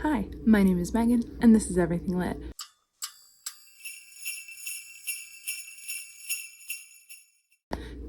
Hi, my name is Megan, and this is Everything Lit.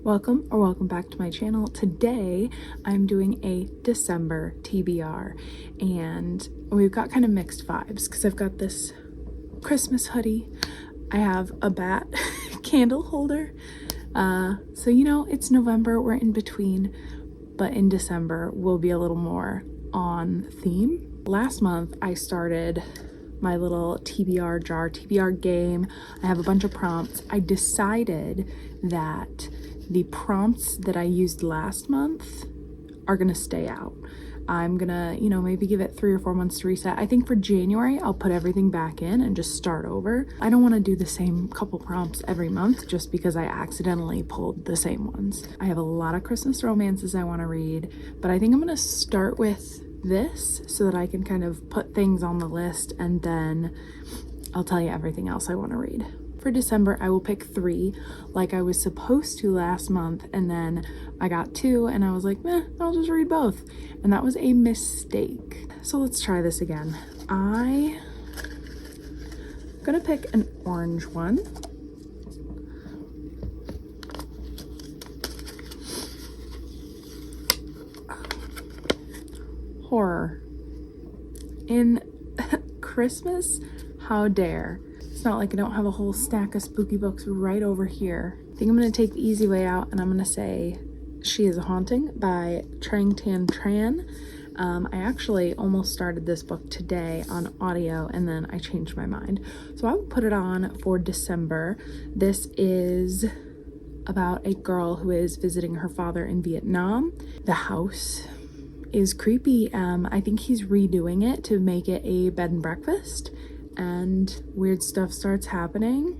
Welcome back to my channel. Today, I'm doing a December TBR, and we've got kind of mixed vibes because I've got this Christmas hoodie, I have a bat candle holder, so you know, it's November, we're in between, but in December, we'll be a little more on theme. Last month, I started my little TBR game. I have a bunch of prompts. I decided that the prompts that I used last month are gonna stay out. I'm gonna, maybe give it 3 or 4 months to reset. I think for January, I'll put everything back in and just start over. I don't wanna do the same couple prompts every month just because I accidentally pulled the same ones. I have a lot of Christmas romances I wanna read, but I think I'm gonna start with this so that I can kind of put things on the list, and then I'll tell you everything else I wanna read. For December, I will pick 3 like I was supposed to last month, and then I got 2 and I was like, I'll just read both. And that was a mistake. So let's try this again. I'm gonna pick an orange one. Horror. In Christmas? How dare. It's not like I don't have a whole stack of spooky books right over here. I think I'm gonna take the easy way out and I'm gonna say She is a Haunting by Trang Tan Tran. I actually almost started this book today on audio and then I changed my mind. So I will put it on for December. This is about a girl who is visiting her father in Vietnam. The house is creepy. I think he's redoing it to make it a bed and breakfast, and weird stuff starts happening.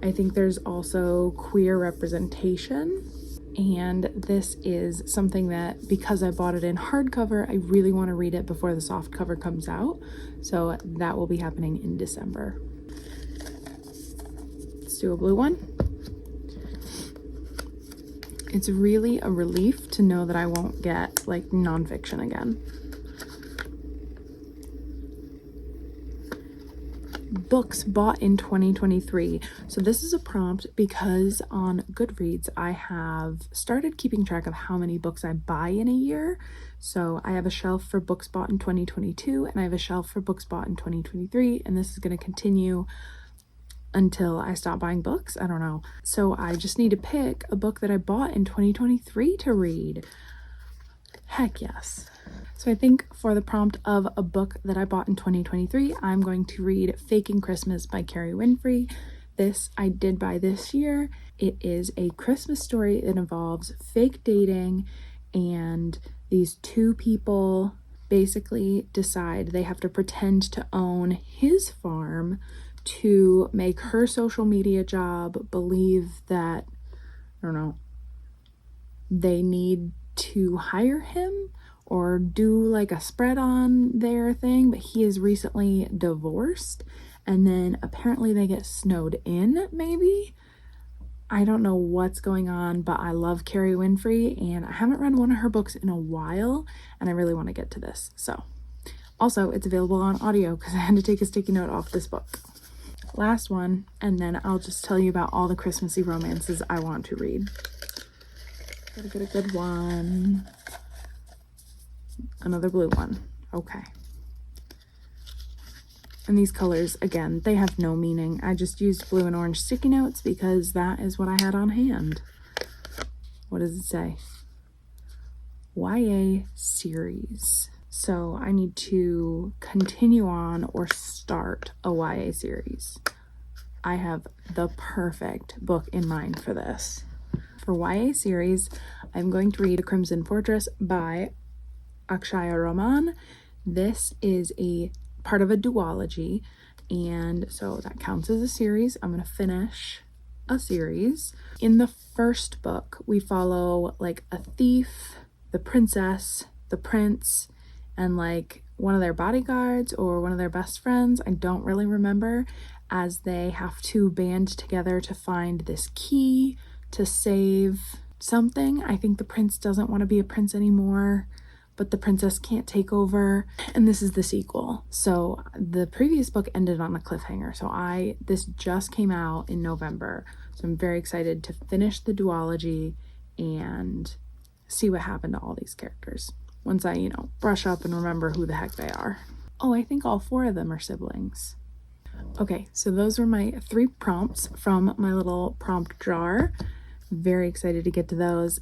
I think there's also queer representation, and this is something that, because I bought it in hardcover, I really want to read it before the soft cover comes out, so that will be happening in December. Let's do a blue one. It's really a relief to know that I won't get like nonfiction again. Books bought in 2023. So this is a prompt because on Goodreads, I have started keeping track of how many books I buy in a year. So I have a shelf for books bought in 2022 and I have a shelf for books bought in 2023. And this is going to continue until I stop buying books. I don't know. So I just need to pick a book that I bought in 2023 to read. Heck yes. So I think for the prompt of a book that I bought in 2023, I'm going to read Faking Christmas by Carrie Winfrey. This I did buy this year. It is a Christmas story that involves fake dating, and these 2 people basically decide they have to pretend to own his farm to make her social media job believe that, I don't know, they need to hire him or do like a spread on their thing, but he is recently divorced, and then apparently they get snowed in, maybe? I don't know what's going on, but I love Carrie Winfrey, and I haven't read one of her books in a while, and I really want to get to this. So, also, it's available on audio because I had to take a sticky note off this book. Last one, and then I'll just tell you about all the Christmassy romances I want to read. Gotta get a good one. Another blue one. Okay. And these colors, again, they have no meaning. I just used blue and orange sticky notes because that is what I had on hand. What does it say? YA series. So I need to continue on or start a YA series. I have the perfect book in mind for this. For YA series, I'm going to read Crimson Fortress by Akshaya Roman. This is a part of a duology, and so that counts as a series. I'm going to finish a series. In the first book, we follow like a thief, the princess, the prince, and like one of their bodyguards or one of their best friends, I don't really remember, as they have to band together to find this key to save something. I think the prince doesn't want to be a prince anymore, but the princess can't take over, and this is the sequel. So the previous book ended on a cliffhanger, so this just came out in November, so I'm very excited to finish the duology and see what happened to all these characters once I, brush up and remember who the heck they are. Oh, I think all 4 of them are siblings. Okay, so those were my 3 prompts from my little prompt jar. Very excited to get to those.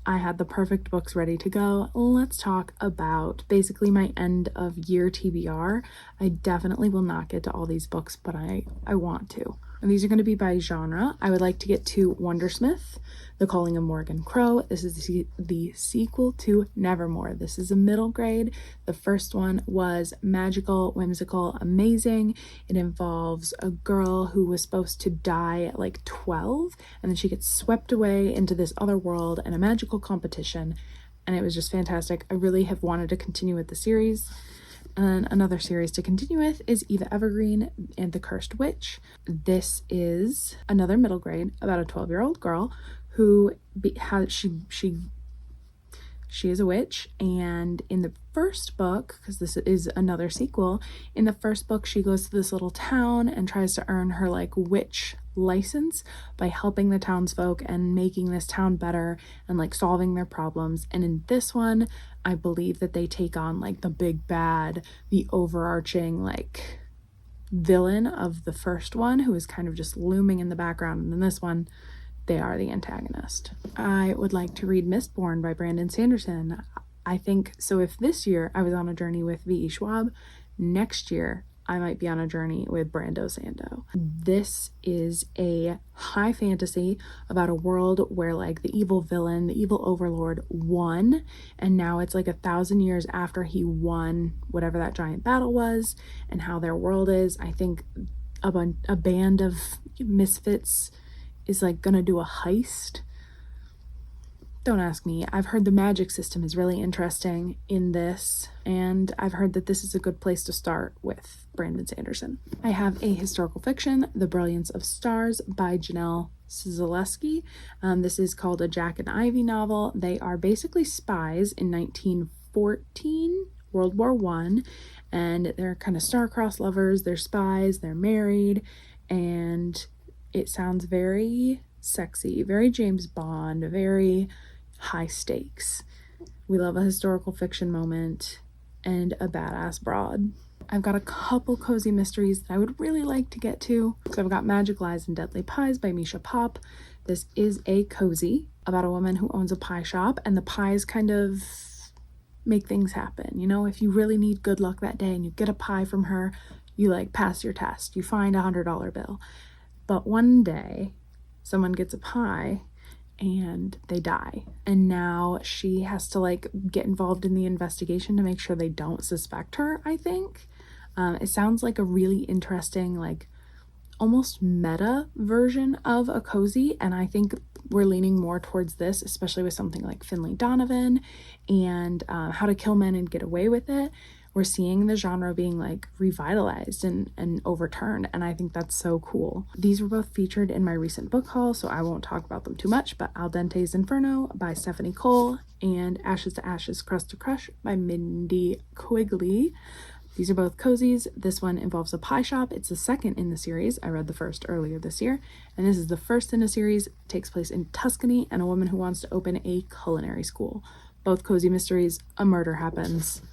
I had the perfect books ready to go. Let's talk about basically my end of year TBR. I definitely will not get to all these books, but I want to. And these are going to be by genre. I would like to get to Wondersmith, The Calling of Morgan Crow. This is the sequel to Nevermore. This is a middle grade. The first one was magical, whimsical, amazing. It involves a girl who was supposed to die at like 12, and then she gets swept away into this other world and a magical competition, and it was just fantastic. I really have wanted to continue with the series. And another series to continue with is Eva Evergreen and the Cursed Witch. This is another middle grade about a 12-year-old girl who she is a witch, and in the first book, because this is another sequel, in the first book she goes to this little town and tries to earn her like witch license by helping the townsfolk and making this town better and like solving their problems. And in this one, I believe that they take on like the big bad, the overarching like villain of the first one, who is kind of just looming in the background, and in this one they are the antagonist. I would like to read Mistborn by Brandon Sanderson. I think so. If this year I was on a journey with V.E. Schwab, next year I might be on a journey with Brando Sando. This is a high fantasy about a world where like the evil villain, the evil overlord won, and now it's like 1,000 years after he won whatever that giant battle was, and how their world is. I think a band of misfits is like gonna do a heist. Don't ask me. I've heard the magic system is really interesting in this, and I've heard that this is a good place to start with Brandon Sanderson. I have a historical fiction, The Brilliance of Stars by Janelle Zaleski. This is called a Jack and Ivy novel. They are basically spies in 1914, World War I, and they're kind of star-crossed lovers. They're spies, they're married, and it sounds very sexy, very James Bond, very high stakes. We love a historical fiction moment and a badass broad. I've got a couple cozy mysteries that I would really like to get to. So I've got Magic Lies and Deadly Pies by Misha Pop. This is a cozy about a woman who owns a pie shop, and the pies kind of make things happen. If you really need good luck that day and you get a pie from her, you like pass your test, you find $100 bill. But one day someone gets a pie and they die, and now she has to like get involved in the investigation to make sure they don't suspect her. I think it sounds like a really interesting, like almost meta version of a cozy, and I think we're leaning more towards this, especially with something like Finlay Donovan and How to Kill Men and Get Away with It. We're seeing the genre being like revitalized and overturned, and I think that's so cool. These were both featured in my recent book haul, so I won't talk about them too much, but Al Dente's Inferno by Stephanie Cole and Ashes to Ashes, Crust to Crush by Mindy Quigley. These are both cozies. This one involves a pie shop. It's the second in the series. I read the first earlier this year, and this is the first in a series. It takes place in Tuscany and a woman who wants to open a culinary school. Both cozy mysteries. A murder happens.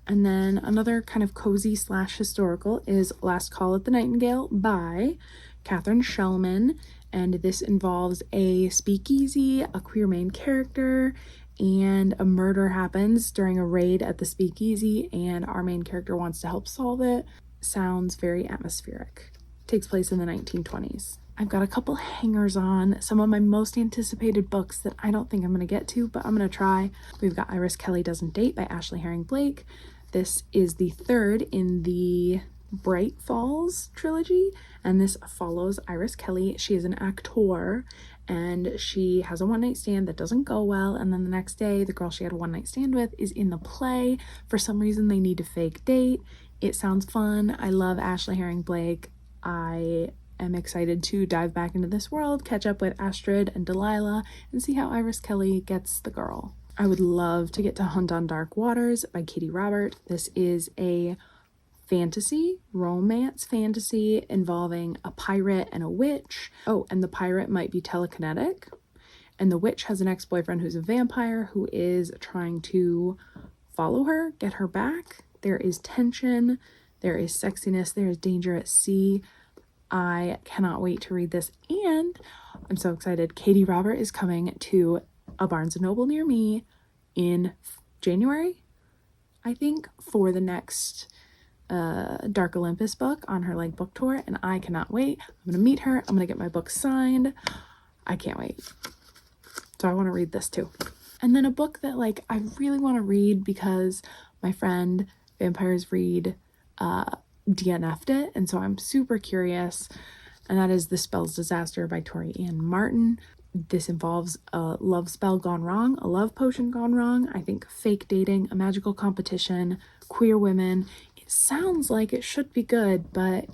And then another kind of cozy / historical is Last Call at the Nightingale by Catherine Shellman. And this involves a speakeasy, a queer main character, and a murder happens during a raid at the speakeasy, and our main character wants to help solve it. Sounds very atmospheric. Takes place in the 1920s. I've got a couple hangers on, some of my most anticipated books that I don't think I'm going to get to, but I'm going to try. We've got Iris Kelly Doesn't Date by Ashley Herring Blake. This is the third in the Bright Falls trilogy, and this follows Iris Kelly. She is an actor, and she has a one-night stand that doesn't go well, and then the next day the girl she had a one-night stand with is in the play. For some reason they need to fake date. It sounds fun. I love Ashley Herring Blake. I am excited to dive back into this world, catch up with Astrid and Delilah, and see how Iris Kelly gets the girl. I would love to get to Hunt on Dark Waters by Katie Robert. This is a romance fantasy involving a pirate and a witch. Oh, and the pirate might be telekinetic. And the witch has an ex-boyfriend who's a vampire who is trying to follow her, get her back. There is tension, there is sexiness, there is danger at sea. I cannot wait to read this, and I'm so excited. Katie Robert is coming to a Barnes & Noble near me in January, I think, for the next Dark Olympus book on her like book tour, and I cannot wait. I'm gonna meet her, I'm gonna get my book signed. I can't wait. So I want to read this too. And then a book that like I really want to read because my friend Vampires Read DNF'd it, and so I'm super curious, and that is The Spell's Disaster by Tori Ann Martin. This involves a love spell gone wrong, a love potion gone wrong, I think fake dating, a magical competition, queer women. It sounds like it should be good, but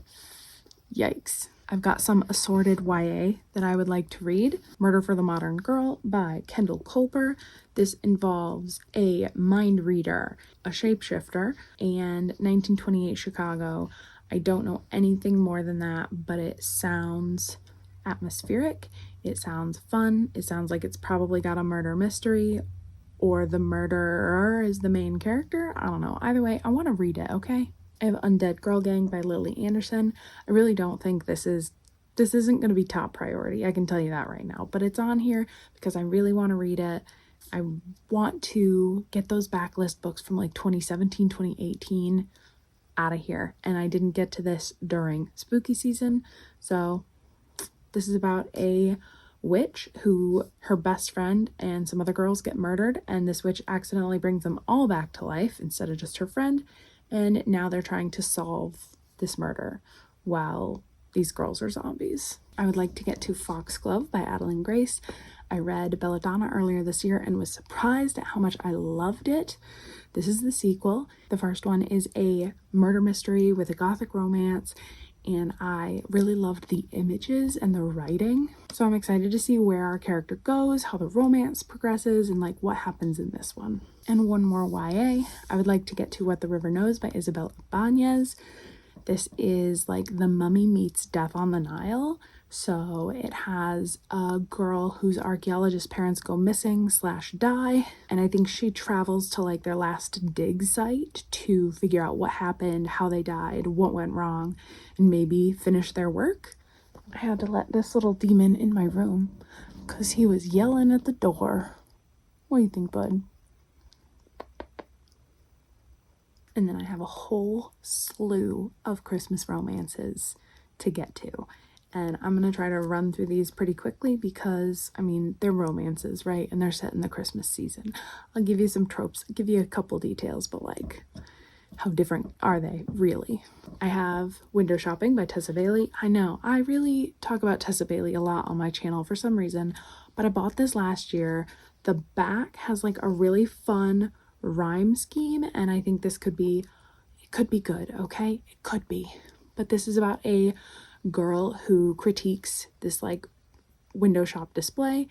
yikes. I've got some assorted YA that I would like to read. Murder for the Modern Girl by Kendall Culper. This involves a mind reader, a shapeshifter, and 1928 Chicago. I don't know anything more than that, but it sounds atmospheric. It sounds fun. It sounds like it's probably got a murder mystery, or the murderer is the main character. I don't know. Either way, I want to read it, okay? I have Undead Girl Gang by Lily Anderson. I really don't think this isn't going to be top priority. I can tell you that right now. But it's on here because I really want to read it. I want to get those backlist books from like 2017, 2018 out of here. And I didn't get to this during spooky season. So this is about a witch who her best friend and some other girls get murdered. And this witch accidentally brings them all back to life instead of just her friend. And now they're trying to solve this murder while these girls are zombies. I would like to get to Foxglove by Adeline Grace. I read Belladonna earlier this year and was surprised at how much I loved it. This is the sequel. The first one is a murder mystery with a gothic romance, and I really loved the images and the writing. So I'm excited to see where our character goes, how the romance progresses, and like what happens in this one. And one more YA. I would like to get to What the River Knows by Isabel Ibanez. This is like The Mummy meets Death on the Nile. So it has a girl whose archaeologist parents go missing / die. And I think she travels to like their last dig site to figure out what happened, how they died, what went wrong, and maybe finish their work. I had to let this little demon in my room because he was yelling at the door. What do you think, bud? And then I have a whole slew of Christmas romances to get to. And I'm going to try to run through these pretty quickly because, I mean, they're romances, right? And they're set in the Christmas season. I'll give you some tropes, I'll give you a couple details, but like, how different are they, really? I have Window Shopping by Tessa Bailey. I know, I really talk about Tessa Bailey a lot on my channel for some reason, but I bought this last year. The back has like a really fun rhyme scheme, and I think this could be good, okay? It could be. But this is about a girl who critiques this like window shop display.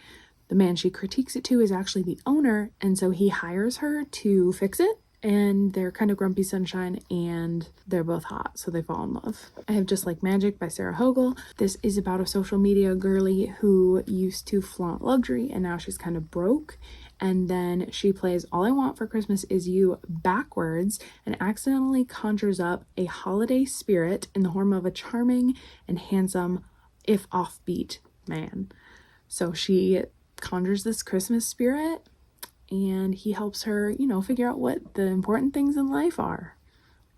The man she critiques it to is actually the owner, and so he hires her to fix it, and they're kind of grumpy sunshine, and they're both hot, so they fall in love. I have Just Like Magic by Sarah Hogel. This is about a social media girly who used to flaunt luxury, and now she's kind of broke. And then she plays All I Want for Christmas Is You backwards and accidentally conjures up a holiday spirit in the form of a charming and handsome, if offbeat, man. So she conjures this Christmas spirit, and he helps her, you know, figure out what the important things in life are,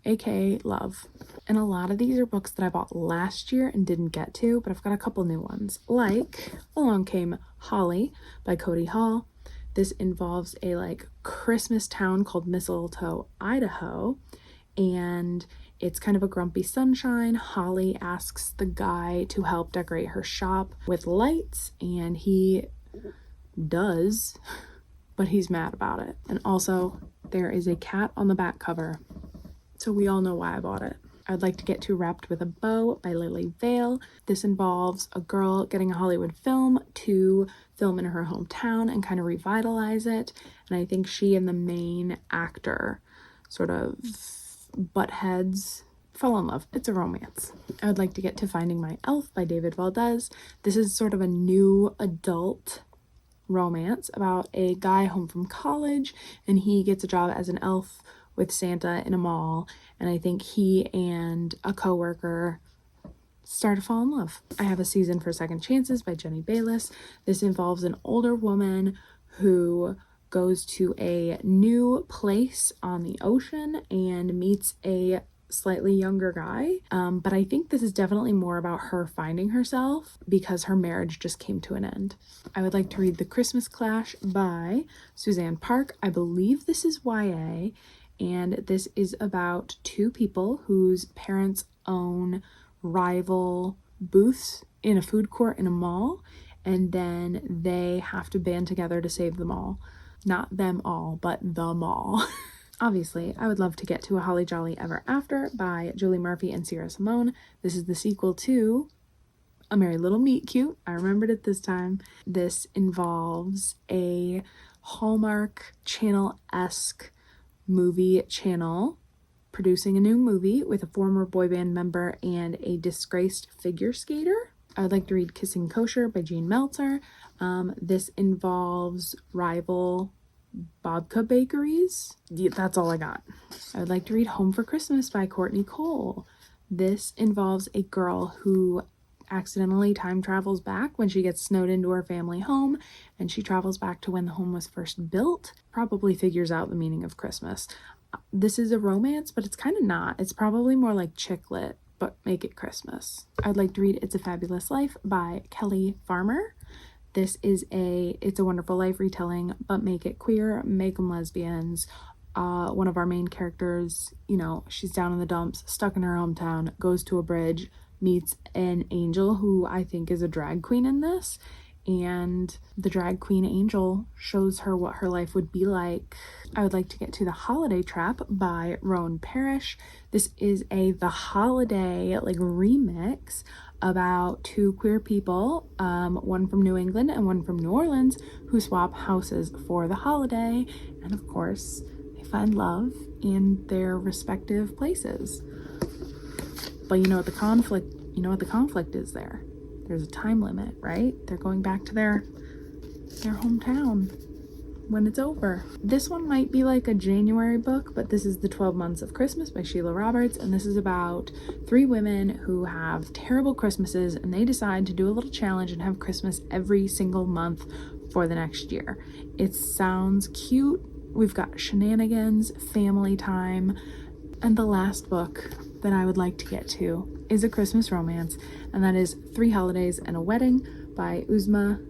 aka love. And a lot of these are books that I bought last year and didn't get to, but I've got a couple new ones, like Along Came Holly by Cody Hall. This involves a like Christmas town called Mistletoe, Idaho, and it's kind of a grumpy sunshine. Holly asks the guy to help decorate her shop with lights, and he does, but he's mad about it. And also there is a cat on the back cover, so we all know why I bought it. I'd like to get to Wrapped with a Bow by Lily Vale. This involves a girl getting a Hollywood film to film in her hometown and kind of revitalize it. And I think she and the main actor sort of butt heads, fall in love. It's a romance. I would like to get to Finding My Elf by David Valdez. This is sort of a new adult romance about a guy home from college, and he gets a job as an elf with Santa in a mall, and I think he and a coworker start to fall in love. I have A Season for Second Chances by Jenny Bayless. This involves an older woman who goes to a new place on the ocean and meets a slightly younger guy, but I think this is definitely more about her finding herself because her marriage just came to an end. I would like to read The Christmas Clash by Suzanne Park. I believe this is YA, and this is about two people whose parents own rival booths in a food court in a mall, and then they have to band together to save the mall. Not them all, but the mall. Obviously, I would love to get to A Holly Jolly Ever After by Julie Murphy and Sierra Simone. This is the sequel to A Merry Little Meet Cute. I remembered it this time. This involves a Hallmark Channel-esque movie channel producing a new movie with a former boy band member and a disgraced figure skater. I would like to read Kissing Kosher by Jean Meltzer. This involves rival babka bakeries. Yeah, that's all I got. I would like to read Home for Christmas by Courtney Cole. This involves a girl who accidentally time travels back when she gets snowed into her family home, and she travels back to when the home was first built, probably figures out the meaning of Christmas. This is a romance, but it's kind of not. It's probably more like chick lit, but make it Christmas. I'd like to read It's a Fabulous Life by Kelly Farmer. This is It's a Wonderful Life retelling, but make it queer, make them lesbians. One of our main characters, she's down in the dumps, stuck in her hometown, goes to a bridge, meets an angel who I think is a drag queen in this, and the drag queen angel shows her what her life would be like. I would like to get to The Holiday Trap by Roan Parrish. This is The Holiday remix about two queer people, one from New England and one from New Orleans, who swap houses for the holiday, and of course they find love in their respective places. But you know what the conflict is there? There's a time limit, right? They're going back to their hometown when it's over. This one might be like a January book, but this is The 12 Months of Christmas by Sheila Roberts, and this is about 3 women who have terrible Christmases, and they decide to do a little challenge and have Christmas every single month for the next year. It sounds cute. We've got shenanigans, family time, and the last book that I would like to get to is a Christmas romance, and that is 3 Holidays and a Wedding by Uzma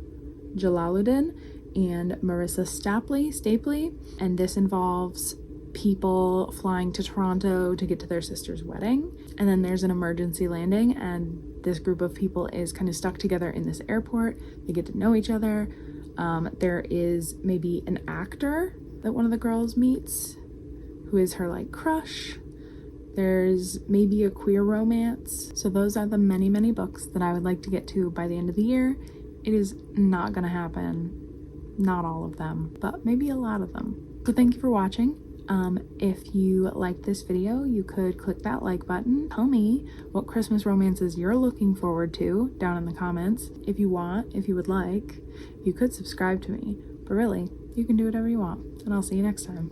Jalaluddin and Marissa Stapley, and this involves people flying to Toronto to get to their sister's wedding, and then there's an emergency landing, and this group of people is kind of stuck together in this airport. They get to know each other. There is maybe an actor that one of the girls meets who is her crush. There's maybe a queer romance. So those are the many, many books that I would like to get to by the end of the year. It is not gonna happen. Not all of them, but maybe a lot of them. So thank you for watching. If you liked this video, you could click that like button. Tell me what Christmas romances you're looking forward to down in the comments. If you would like, you could subscribe to me. But really, you can do whatever you want, and I'll see you next time.